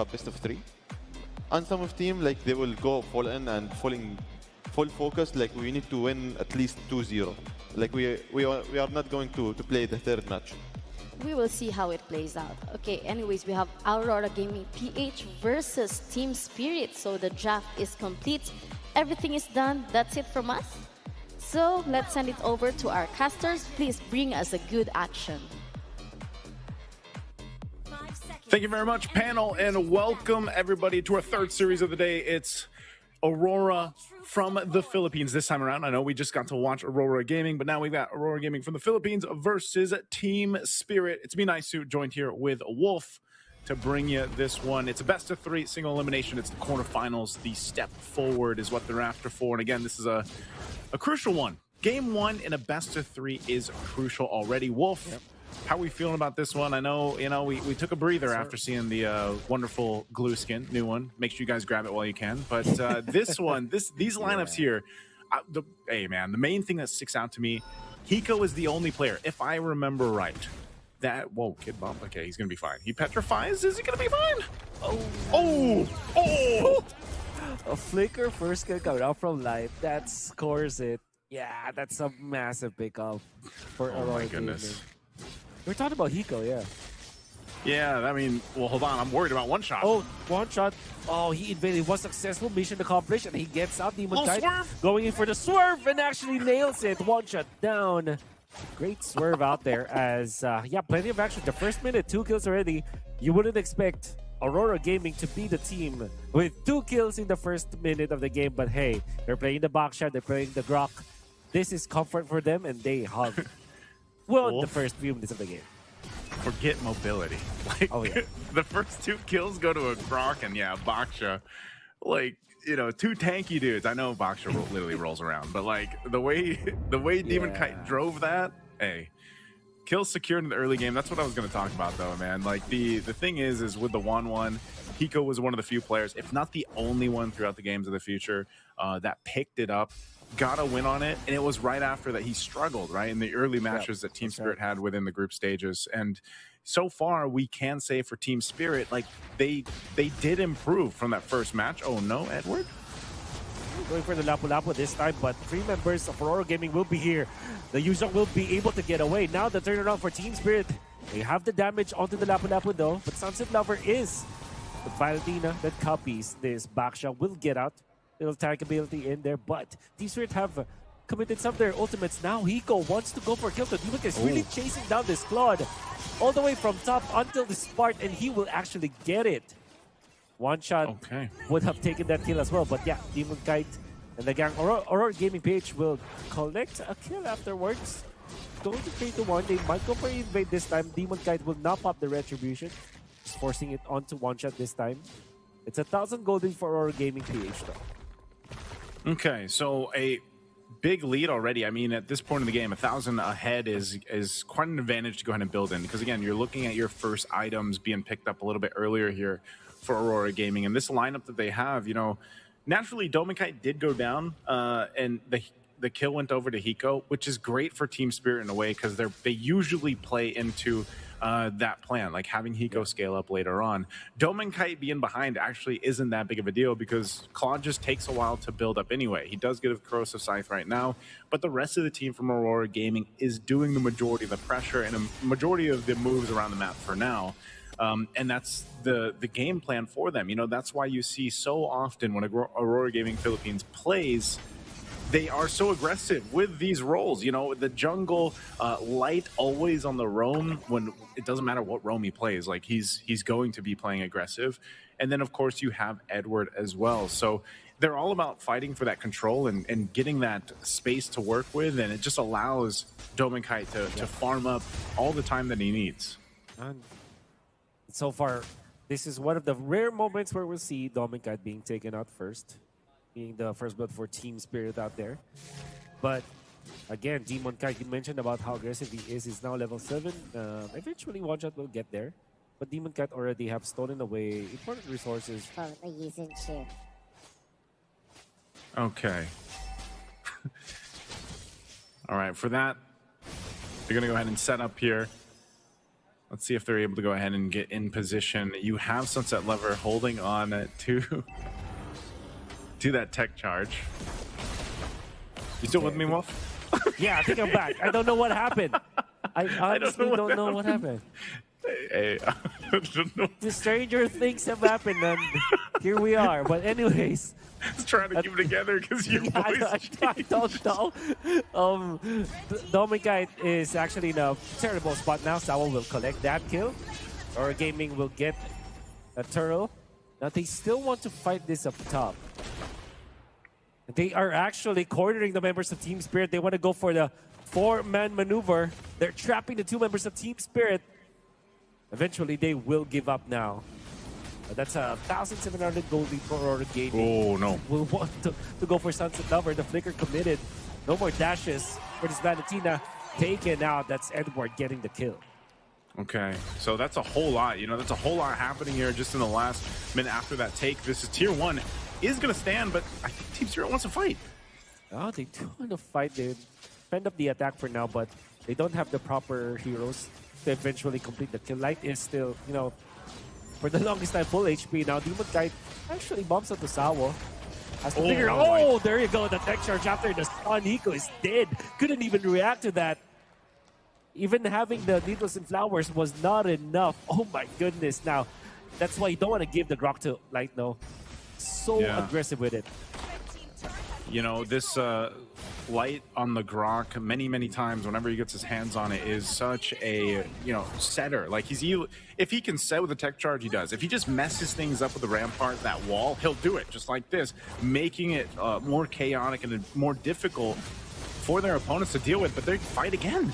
have best of 3. And some of team, like, they will go full in and full focus, like we need to win at least 2-0. Like we are not going to play the third match. We will see how it plays out. Okay, anyways, we have Aurora Gaming PH versus Team Spirit. So the draft is complete. Everything is done. That's it from us. So let's send it over to our casters. Please bring us a good action. Thank you very much, panel, and welcome everybody to our third series of the day. It's Aurora from the Philippines this time around. I know we just got to watch Aurora Gaming, but now we've got Aurora Gaming from the Philippines versus Team Spirit. It's me, Naisu, joined here with Wolf to bring you this one. It's a best of 3 single elimination. It's the quarterfinals. The step forward is what they're after for. And again, this is a crucial one. Game 1 in a best of 3 is crucial already. Wolf, yep. How are we feeling about this one? I know, we took a breather after seeing the wonderful glue skin, new one. Make sure you guys grab it while you can. But this one, these lineups here, hey man, the main thing that sticks out to me, Hiko is the only player, if I remember right, that, whoa, kid bump. Okay, he's gonna be fine. He petrifies. Is he gonna be fine? Oh! A flicker first kill coming out from life that scores it. Yeah, that's a massive pickup for Aurora. Oh my goodness. We're talking about Hiko, yeah. Yeah, I mean, well, hold on. I'm worried about one shot. Oh, one shot. Oh, he invaded. Was successful. Mission accomplished. And he gets out. Demon Kite going in for the swerve and actually nails it. One shot down. Great swerve out there as, yeah, plenty of action. The first minute, 2 kills already. You wouldn't expect Aurora Gaming to be the team with 2 kills in the first minute of the game. But hey, they're playing the box shot. They're playing the grok. This is comfort for them, and they hug. Well, the first few minutes of the game. Forget mobility. Like, oh, yeah. The first 2 kills go to a grok, and yeah, Baksha. Like, 2 tanky dudes. I know Baksha literally rolls around, but like the way Demon Kite drove that, hey, kills secured in the early game. That's what I was going to talk about, though, man. Like the thing is with the 1-1, Hiko was one of the few players, if not the only one throughout the games of the future, that picked it up. Got a win on it, and it was right after that he struggled, right, in the early matches that Team Spirit had within the group stages. And so far, we can say for Team Spirit, like, they did improve from that first match. Oh, no, Edward? Going for the Lapu-Lapu this time, but 3 members of Aurora Gaming will be here. The Yuzhong will be able to get away. Now the turnaround for Team Spirit. They have the damage onto the Lapu-Lapu, though, but Sunset Lover is the Valentina that copies this. Baksha will get out. Little tank ability in there, but Team Spirit have committed some of their ultimates. Now Hiko wants to go for a kill. The Demon is really chasing down this Claude all the way from top until this part, and he will actually get it. One shot would have taken that kill as well, but yeah, Demon Kite and the gang, Aurora Gaming PH will collect a kill afterwards. Going to 3-1, they might go for invade this time. Demon Kite will not pop the retribution, just forcing it onto one shot this time. It's 1,000 golden for Aurora Gaming PH though. Okay, so a big lead already. I mean, at this point in the game, 1,000 ahead is quite an advantage to go ahead and build in, because again, you're looking at your first items being picked up a little bit earlier here for Aurora Gaming, and this lineup that they have, naturally Domikite did go down, and the kill went over to Hiko, which is great for Team Spirit in a way, because they usually play into that plan, like having Hiko scale up later on. Domikite being behind actually isn't that big of a deal, because Claude just takes a while to build up anyway. He does get a Corrosive Scythe right now, but the rest of the team from Aurora Gaming is doing the majority of the pressure and a majority of the moves around the map for now. And that's the game plan for them. That's why you see so often when Aurora Gaming Philippines plays, they are so aggressive with these roles. The jungle, Light always on the roam, when it doesn't matter what roam he plays. Like, he's going to be playing aggressive. And then, of course, you have Edward as well. So they're all about fighting for that control and getting that space to work with. And it just allows Domikite to farm up all the time that he needs. And so far, this is one of the rare moments where we'll see Domikite being taken out first, being the first blood for Team Spirit out there. But again, Demon Kite, you mentioned about how aggressive he is. He's now level 7. Eventually, one shot will get there. But Demon Kite already have stolen away important resources. Okay. All right, for that, they're going to go ahead and set up here. Let's see if they're able to go ahead and get in position. You have Sunset Lover holding on to that tech charge. You still with me, Wolf? Yeah, I think I'm back. I don't know what happened. I honestly don't know what happened. Hey, I don't know. The stranger things have happened, and here we are. But anyways, Just trying to keep it together because your voice. I don't know. Dominic is actually in a terrible spot now. Sawa will collect that kill. Aurora Gaming will get a turtle. Now they still want to fight this up top. They are actually cornering the members of Team Spirit. They want to go for the 4-man maneuver. They're trapping the 2 members of Team Spirit. Eventually, they will give up now. But that's a 1,700 gold lead for Aurora Gaming. Oh, no. Will want to go for Sunset Lover. The flicker committed. No more dashes for this Valentina. Taken out. That's Edward getting the kill. Okay, so that's a whole lot. That's a whole lot happening here just in the last minute after that take. This is Tier 1. Is going to stand, but I think Team Spirit wants to fight. Oh, they do want to fight. They fend up the attack for now, but they don't have the proper heroes to eventually complete the kill. Light is still, for the longest time, full HP. Now, Demon Knight actually bumps into Sawo. There you go. The tech charge after the stun. Hiko is dead. Couldn't even react to that. Even having the needles and flowers was not enough. Oh my goodness. Now, that's why you don't want to give the Grok to Light, no. So aggressive with it. This Light on the Grok many times whenever he gets his hands on it is such a setter. Like if he can set with a tech charge, he does. If he just messes things up with the rampart, that wall, he'll do it just like this, making it more chaotic and more difficult for their opponents to deal with. But they fight again.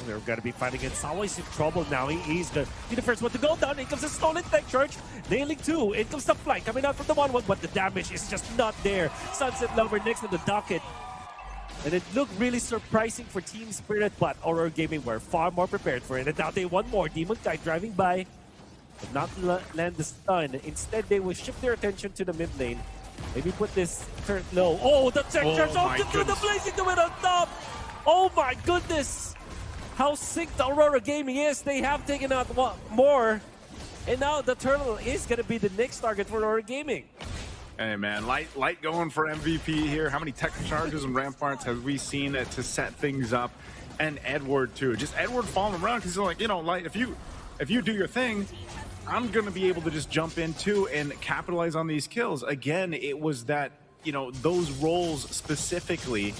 They're going to be fighting against Sawa. He's in trouble now. He's the first one to go down. In comes the stolen tech charge. Nailing 2. In comes the flight coming out from the 1-1, but the damage is just not there. Sunset Lover next to the docket. And it looked really surprising for Team Spirit, but Aurora Gaming were far more prepared for it. And now they want more. Demon Knight driving by. But not land the stun. Instead, they will shift their attention to the mid lane. Maybe put this turret low. Oh, the tech charge through the blazing to it on top. Oh my goodness. How sick the Aurora Gaming is. They have taken out more. And now the turtle is going to be the next target for Aurora Gaming. Hey, man. Light going for MVP here. How many tech charges and ramparts have we seen to set things up? And Edward, too. Just Edward falling around because he's like, Light, if you do your thing, I'm going to be able to just jump in, too, and capitalize on these kills. Again, it was that, those roles specifically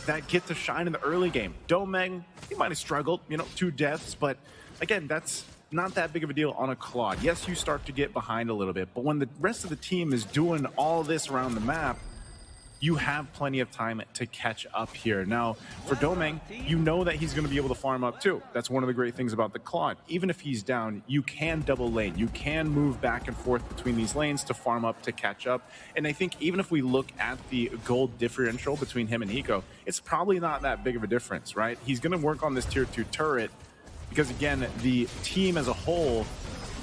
that get to shine in the early game. Domeng, he might have struggled, 2 deaths, but again, that's not that big of a deal on a Claude. Yes, you start to get behind a little bit, but when the rest of the team is doing all this around the map, you have plenty of time to catch up here. Now, for Domeng, you know that he's going to be able to farm up too. That's one of the great things about the Claude. Even if he's down, you can double lane. You can move back and forth between these lanes to farm up, to catch up. And I think even if we look at the gold differential between him and Hiko, it's probably not that big of a difference, right? He's going to work on this tier 2 turret because, again, the team as a whole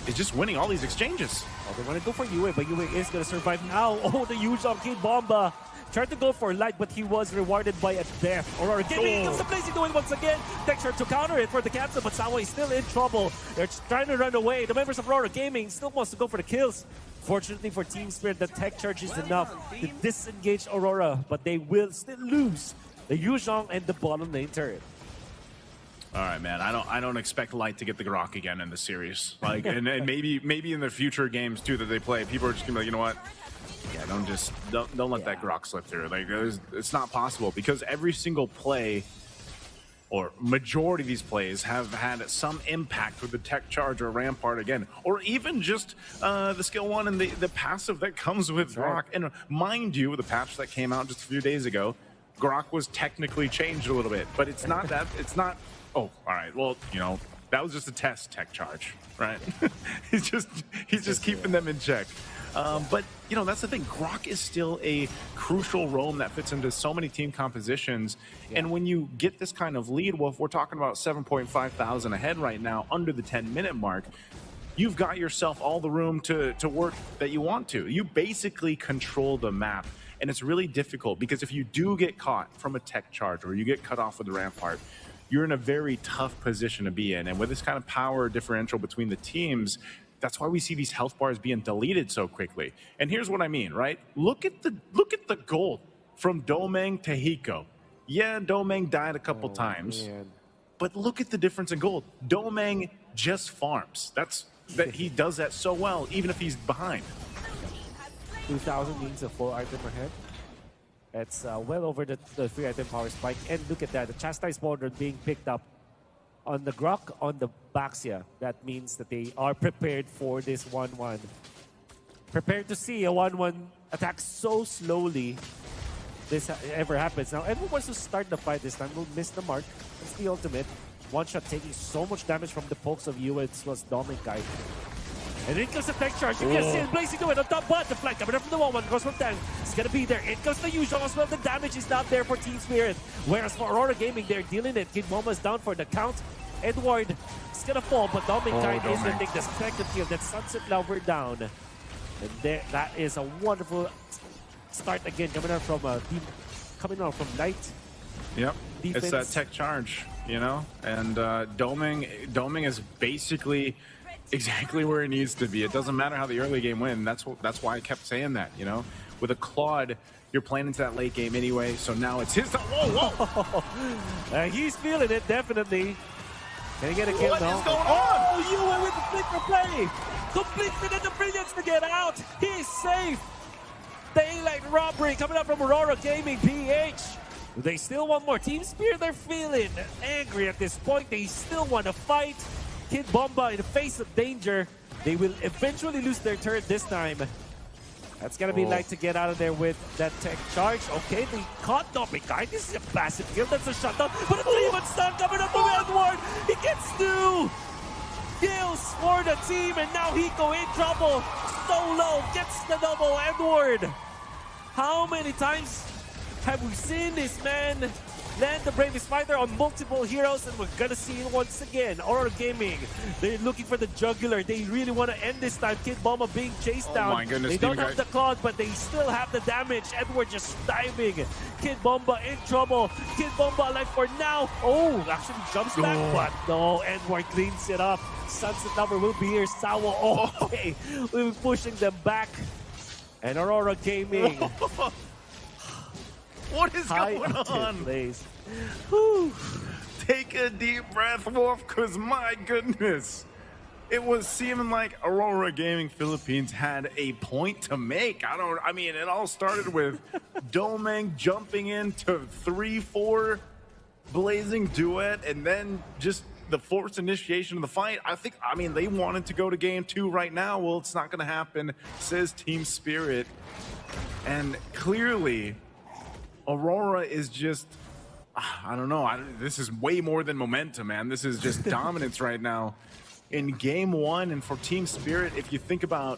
is just winning all these exchanges. Oh, they want to go for Yue, but Yue is going to survive now. Oh, the huge arcade bomba. Tried to go for Light, but he was rewarded by a death. Aurora Gaming comes to place doing once again. Texture to counter it for the cancel, but Sawa is still in trouble. They're trying to run away. The members of Aurora Gaming still wants to go for the kills. Fortunately for Team Spirit, the tech charge is enough to disengage Aurora, but they will still lose the Yuzhong and the bottom lane turret. All right, man. I don't expect Light to get the Grok again in the series. Like, and maybe in the future games too that they play, people are just gonna be like, you know what? Yeah, don't let that Grok slip through. Like, it's not possible because every single play, or majority of these plays, have had some impact with the tech charge or rampart again, or even just the skill 1 and the passive that comes with Grok. Right. And mind you, the patch that came out just a few days ago, Grok was technically changed a little bit, but it's not that. It's not. Oh, all right. Well, that was just a test tech charge, right? he's just keeping them in check. But, that's the thing. Grok is still a crucial roam that fits into so many team compositions. Yeah. And when you get this kind of lead, well, if we're talking about 7.5 thousand ahead right now, under the 10-minute mark, you've got yourself all the room to work that you want to. You basically control the map. And it's really difficult because if you do get caught from a tech charge or you get cut off with the rampart, you're in a very tough position to be in. And with this kind of power differential between the teams, that's why we see these health bars being deleted so quickly. And here's what I mean, right? Look at the gold from Domeng to Hiko. Yeah, Domeng died a couple times, man. but look at the difference in gold. Domeng just farms. That he does that so well, even if he's behind. 2,000 means a 4 item ahead. It's well over the 3 item power spike. And look at that, the Chastise Border being picked up on the Grok, on the Baxia. That means that they are prepared for this 1-1. Prepared to see a 1-1 attack so slowly this ever happens. Now, everyone wants to start the fight this time. Will miss the mark. It's the ultimate. One shot taking so much damage from the pokes of you. It was Dominic Guy. And in comes the tech charge. You can see it blazing to it on top, but the flank coming up from the wall. One goes from tank. It's gonna be there. In comes the usual as well. The damage is not there for Team Spirit. Whereas for Aurora Gaming, they're dealing it. Kid Momo's down for the count. Edward is gonna fall, but Dominic Guy is gonna take the second kill. That Sunset Lover down. And there, that is a wonderful start again coming out from Light. Yep, Defense. It's that tech charge, you know, and Doming is basically exactly where it needs to be. It doesn't matter how the early game went. That's why I kept saying that, you know. With a Claude, you're playing into that late game anyway, so now it's his time. Whoa! He's feeling it, definitely. Can he get a kill What now? is going on? Oh, you went with the flicker play! Completed in the brilliance to get out! He's safe! Daylight robbery coming up from Aurora Gaming PH. They still want more. Team Spirit, they're feeling angry at this point. They still want to fight. Kid Bomba in the face of danger. They will eventually lose their turret this time. That's gonna be Light to get out of there with that tech charge. Okay, they caught Dominic Guy. This is a passive kill. That's a shutdown. But a 3-1 stun coming up from Edward. He gets 2 kills for the team, and now Hiko in trouble. Solo gets the double. Edward. How many times have we seen this man land the bravest fighter on multiple heroes, and we're gonna see it once again. Aurora Gaming, they're looking for the jugular. They really want to end this time. Kid Bomba being chased down. My goodness, they don't have the Claude, but they still have the damage. Edward just diving. Kid Bomba in trouble. Kid Bomba alive for now. Oh, actually jumps back, but no, Edward cleans it up. Sunset Lover will be here. Sawa, okay. We'll be pushing them back. And Aurora Gaming. What is going on? Take a deep breath, Wolf, because my goodness. It was seeming like Aurora Gaming Philippines had a point to make. I mean, it all started with Domeng jumping into 3-4 blazing duet, and then just the forced initiation of the fight. I mean, they wanted to go to game 2 right now. Well, it's not going to happen, says Team Spirit. And clearly, Aurora is just, I don't know. This is way more than momentum, man. This is just dominance right now in game 1. And for Team Spirit, if you think about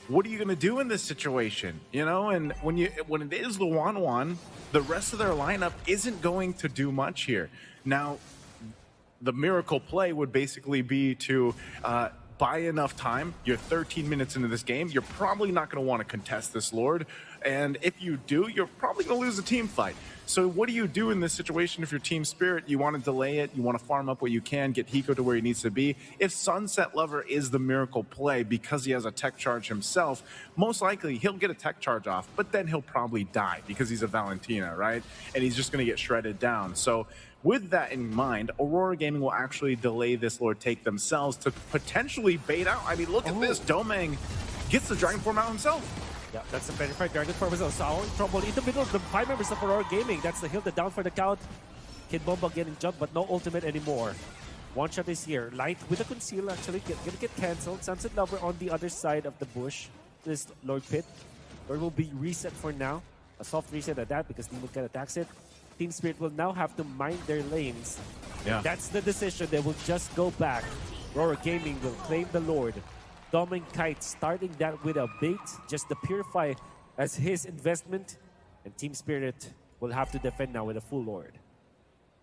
what are you going to do in this situation, you know, and when it is the 1-1, the rest of their lineup isn't going to do much here. Now, the miracle play would basically be to buy enough time. You're 13 minutes into this game. You're probably not going to want to contest this Lord. And if you do, you're probably going to lose a team fight. So what do you do in this situation if you're Team Spirit? You want to delay it. You want to farm up what you can, get Hiko to where he needs to be. If Sunset Lover is the miracle play because he has a tech charge himself, most likely he'll get a tech charge off, but then he'll probably die because he's a Valentina, right? And he's just going to get shredded down. So with that in mind, Aurora Gaming will actually delay this Lord take themselves to potentially bait out. I mean, look at this. Domeng gets the Dragon Form out himself. Yeah, that's a verified Dragon Form as well. So in trouble in the middle of the 5 members of Aurora Gaming. That's the hill, the down for the count. Kid Bomba getting jumped, but no ultimate anymore. One shot is here. Light with a conceal actually gonna get cancelled. Sunset Lover on the other side of the bush. This Lord Pit. Lord will be reset for now. A soft reset at that because Demon can attacks it. Team Spirit will now have to mind their lanes. Yeah. That's the decision. They will just go back. Aurora Gaming will claim the Lord. Doming Kite starting that with a bait, just to purify as his investment. And Team Spirit will have to defend now with a full Lord.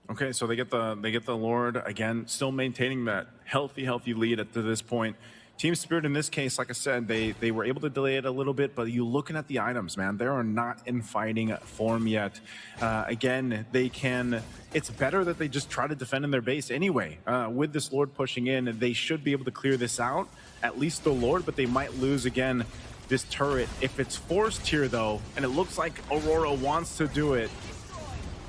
Okay, so they get the Lord again, still maintaining that healthy lead up to this point. Team Spirit in this case, like I said, they were able to delay it a little bit, but you looking at the items, man, they are not in fighting form yet. Again, they can. It's better that they just try to defend in their base anyway. With this Lord pushing in, they should be able to clear this out, at least the Lord, but they might lose again this turret. If it's forced here, though, and it looks like Aurora wants to do it,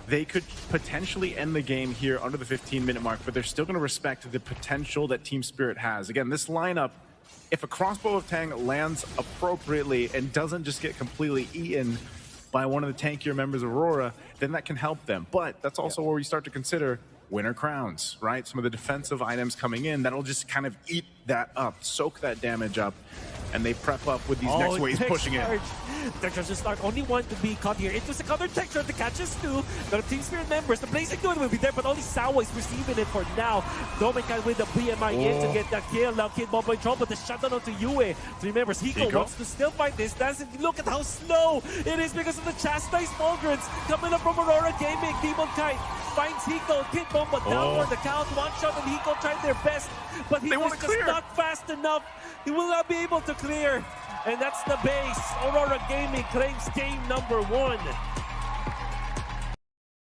they could potentially end the game here under the 15-minute mark, but they're still going to respect the potential that Team Spirit has. Again, this lineup, if a crossbow of Tang lands appropriately and doesn't just get completely eaten by one of the tankier members of Aurora, then that can help them. But that's also where we start to consider winner crowns, right? Some of the defensive items coming in that'll just kind of eat that up, soak that damage up, and they prep up with these next waves pushing in. Textures just start only one to be caught here. It was a counter Texture to catch us too. The Team Spirit members, the Blazing Dude will be there, but only Sawa is receiving it for now. Domikan with the BMI in to get that kill. Now Kid Bomba in trouble, the shutdown onto Yue. Three members, Hiko wants to still fight this. Look at how slow it is because of the chastised Mulgrins coming up from Aurora Gaming. Demon Kite finds Hiko. Kid Bomba down for the count. One shot and Hiko tried their best, but he was just not fast enough. He will not be able to clear. And that's the base. Aurora Gaming claims game number 1.